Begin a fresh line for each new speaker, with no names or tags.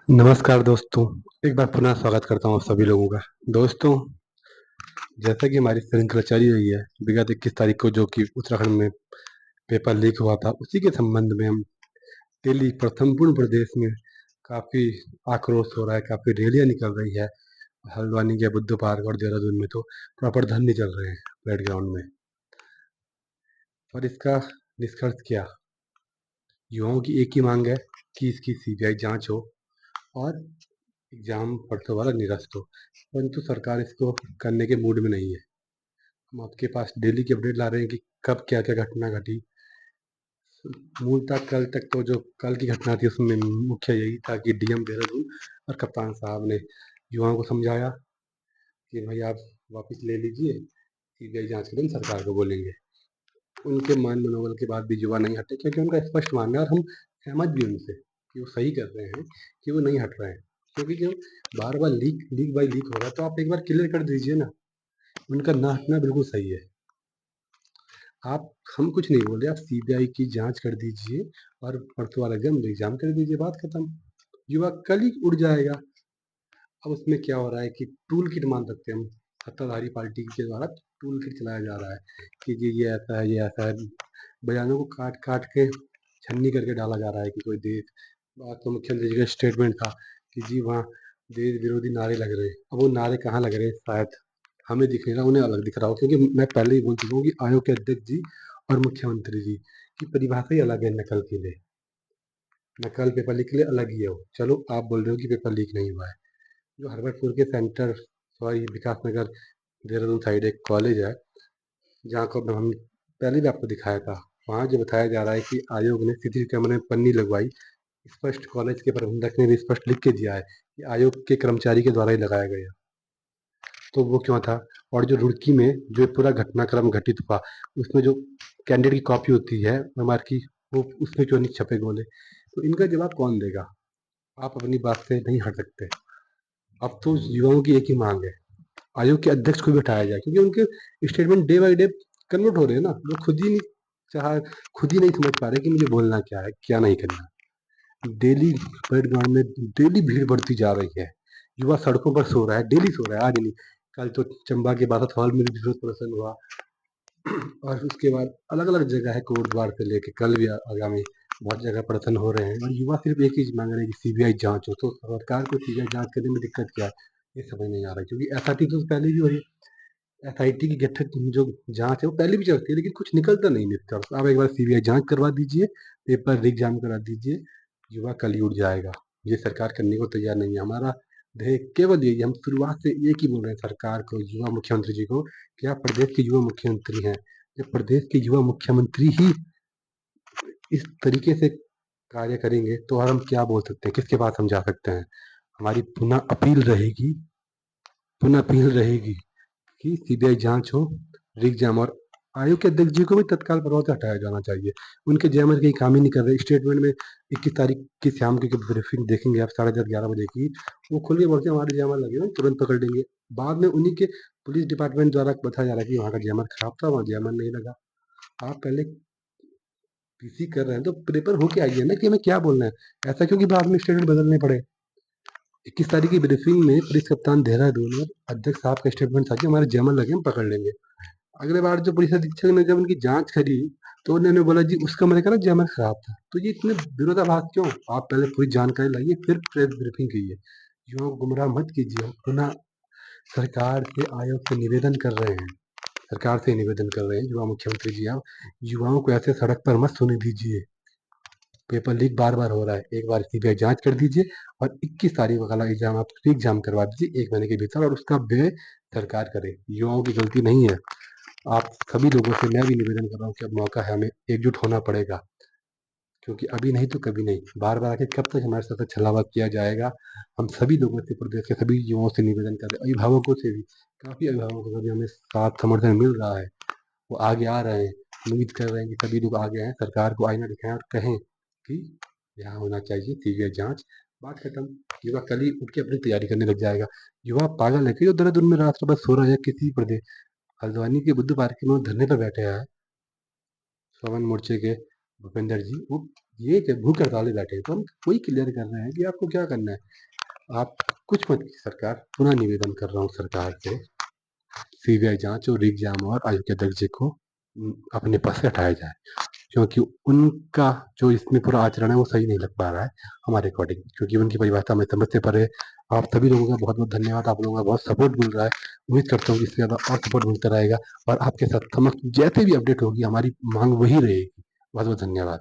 नमस्कार दोस्तों। एक बार पुनः स्वागत करता हूँ आप सभी लोगों का। दोस्तों, जैसा कि हमारी श्रृंखला चली रही है, विगत 21 तारीख को जो कि उत्तराखंड में पेपर लीक हुआ था, उसी के संबंध में हम दिल्ली पर संपूर्ण प्रदेश में काफ़ी आक्रोश हो रहा है, काफ़ी रैलियाँ निकल रही है। हल्द्वानी के बुद्ध पार्क और देहरादून में तो प्रॉपर धरने चल रहे हैं परेड ग्राउंड में। और इसका निष्कर्ष क्या? युवाओं की एक ही मांग है कि इसकी सीबीआई जांच हो और एग्जाम परसों वाला निरस्त हो, परंतु सरकार इसको करने के मूड में नहीं है। हम आपके पास डेली की अपडेट ला रहे हैं कि कब क्या क्या घटना घटी। मूलतः कल तक तो जो कल की घटना थी उसमें मुख्य यही था कि डीएम देहरादून और कप्तान साहब ने युवाओं को समझाया कि भाई आप वापस ले लीजिए, सीबीआई जांच के दिन सरकार को बोलेंगे। उनके मान मनोबल के बाद भी युवा नहीं हटे, क्योंकि उनका स्पष्ट मानना है और हम सहमत भी उनसे कि वो सही कर रहे हैं कि वो नहीं हट रहे हैं। क्योंकि जो बार बार लीक लीक बाई लीक हो रहा है, तो आप एक बार क्लियर कर दीजिए ना। उनका ना हटना बिल्कुल सही है। आप हम कुछ नहीं बोल रहे, आप सीबीआई की जांच कर दीजिए और परसों वाला एग्जाम कर दीजिए, बात खत्म। युवा कल ही उड़ जाएगा। अब उसमें क्या हो रहा है कि टूल किट मान सकते हैं हम, सत्ताधारी पार्टी के द्वारा टूल किट चलाया जा रहा है कि जी ये ऐसा है, ये ऐसा है। बयानों को काट काट के छन्नी करके डाला जा रहा है कि कोई देश। बात तो मुख्यमंत्री जी का स्टेटमेंट था कि जी वहाँ देश विरोधी नारे लग रहे हैं। अब वो नारे कहाँ लग रहे हैं, शायद हमें दिख नहीं रहा, उन्हें अलग दिख रहा हो। क्योंकि मैं पहले ही बोल चुका हूँ कि आयोग के अध्यक्ष जी और मुख्यमंत्री जी की परिभाषा ही अलग है नकल के लिए। नकल पेपर लीक के लिए अलग ही है वो। चलो आप बोल रहे हो कि पेपर लीक नहीं हुआ है। जो हरबटपुर के सेंटर, सॉरी विकास नगर देहरादून साइड एक कॉलेज है, जहाँ को हम पहले भी आपको दिखाया था। वहाँ जो बताया जा रहा है कि आयोग ने सीसीटीवी कैमरे में पन्नी लगवाई। स्पष्ट कॉलेज के प्रबंधक ने भी स्पष्ट लिख के दिया है कि आयोग के कर्मचारी के द्वारा ही लगाया गया। तो वो क्यों था? और जो रुड़की में जो पूरा घटनाक्रम घटित हुआ, उसमें जो कैंडिडेट की कॉपी होती है एमआर की, वो उसमें क्यों नहीं छपे गोले? तो इनका जवाब कौन देगा? आप अपनी बात से नहीं हट सकते। अब तो युवाओं की एक ही मांग है, आयोग के अध्यक्ष को भी हटाया जाए, क्योंकि उनके statement day by day convert हो रहे हैं ना। वो खुद ही नहीं चाह खुद ही नहीं समझ पा रहे कि मुझे बोलना क्या है, क्या नहीं करना। डेली परेड ग्राउंड में डेली भीड़ बढ़ती जा रही है। युवा सड़कों पर सो रहा है, डेली सो रहा है, आज नहीं। कल तो चंबा के बासत हॉल में भी विरोध प्रदर्शन हुआ, और उसके बाद अलग अलग जगह है, कोटद्वार से लेके कल भी आगामी बहुत जगह प्रदर्शन हो रहे हैं। और युवा सिर्फ एक चीज मांग रहे हैं कि सीबीआई जांच हो। तो सरकार को सीबीआई जांच करने में दिक्कत क्या है, ये समझ नहीं आ रहा है। क्योंकि एसआईटी तो पहले भी हो रही है, एसआईटी की गठित जो जांच है वो पहले भी चलती है, लेकिन कुछ निकलता नहीं निष्कर्ष। आप एक बार सीबीआई जांच करवा दीजिए, पेपर एग्जाम करा दीजिए, युवा कल ही उठ जाएगा। ये सरकार करने को तैयार नहीं है। हमारा ध्येय केवल यही है, हम शुरुआत से एक ही बोल रहे हैं सरकार को, युवा मुख्यमंत्री जी को, कि आप प्रदेश के युवा मुख्यमंत्री हैं। जब प्रदेश के युवा मुख्यमंत्री ही इस तरीके से कार्य करेंगे तो और हम क्या बोल सकते हैं, किसके पास हम जा सकते हैं? हमारी पुनः अपील रहेगी कि सीबीआई जांच हो, रिग जाम, और आयोग के अध्यक्ष जी को भी तत्काल प्रभाव से हटाया जाना चाहिए। उनके जैमर कहीं काम ही नहीं कर रहे। स्टेटमेंट में 21 तारीख की शाम की ब्रीफिंग देखेंगे आप, 10:30-11 बजे की, वो खुल के बोलते हैं हमारे जैमर लगे हुए हैं, तुरंत पकड़ लेंगे। बाद में उन्हीं के पुलिस डिपार्टमेंट द्वारा बताया जा रहा है कि वहाँ का जैमर खराब था, वहाँ जैमर नहीं लगा। आप पहले पीसी कर रहे हैं तो पेपर होके आइए ना कि हमें क्या बोलना है। ऐसा क्योंकि बाद में स्टेटमेंट बदलने पड़े। 21 तारीख की ब्रीफिंग में पुलिस कप्तान देहरादून और अध्यक्ष साहब का स्टेटमेंट था कि हमारे जैमर लगे, हम पकड़ लेंगे। अगले बार जो पुलिस अधीक्षक ने जब उनकी जांच करी, तो उन्होंने बोला जी उस कमरे का ना जैमर खराब था। तो ये इतने विरोधाभास क्यों? आप पहले पूरी जानकारी लाइए, फिर प्रेस ब्रीफिंग कीजिए। युवाओं को गुमराह मत कीजिए। हम पुनः सरकार से, आयोग से निवेदन कर रहे हैं, सरकार से निवेदन कर रहे हैं, युवा मुख्यमंत्री जी आप युवाओं को ऐसे सड़क पर मत सोने दीजिए। पेपर लीक बार बार हो रहा है, एक बार सीबीआई जांच कर दीजिए और 21 तारीख वाला एग्जाम आप एग्जाम करवा दीजिए 1 महीने के भीतर, और उसका व्यय सरकार करे। युवाओं की गलती नहीं है। आप सभी लोगों से मैं भी निवेदन कर रहा हूँ कि अब मौका है, हमें एकजुट होना पड़ेगा। क्योंकि अभी नहीं तो कभी नहीं, बार बार आके कब तक हमारे साथ छलावा किया जाएगा। हम सभी लोगों से, प्रदेश के सभी युवाओं से निवेदन कर रहे हैं, अभिभावकों से भी, काफी अभिभावकों का भी हमें साथ समर्थन मिल रहा है। वो आगे आ रहे हैं। उम्मीद कर रहे हैं कि सभी लोग आगे आए, सरकार को आईना दिखाएं और कहें कि यहाँ होना चाहिए सीबीआई जांच, बात खत्म। युवा कल ही उठ के अपनी तैयारी करने लग जाएगा। युवा पागल है कि जो देहरादून में रात भर सो रहा है, किसी प्रदेश हल्द्वानी के बुद्ध पार्क में वो धरने पर बैठे हैं। श्रवण मोर्चे के भूपेंद्र जी, वो ये जब भूख हड़ताल बैठे हैं, तो हम वही क्लियर कर रहे हैं कि आपको क्या करना है। आप कुछ मत कीजिए सरकार, पुनः निवेदन कर रहा हूँ सरकार से, सीबीआई जांच और एग्जाम और आयोग के अध्यक्ष जी को अपने पद से हटाया जाए, क्योंकि उनका जो इसमें पूरा आचरण है वो सही नहीं लग पा रहा है हमारे अकॉर्डिंग, क्योंकि उनकी परिभाषा में समझ से परे। आप सभी लोगों का बहुत बहुत धन्यवाद, आप लोगों का बहुत सपोर्ट मिल रहा है। उम्मीद करता हूँ कि इससे ज़्यादा और सपोर्ट मिलता रहेगा, और आपके साथ समस्त जैसे भी अपडेट होगी हमारी मांग वही रहेगी। बहुत बहुत धन्यवाद।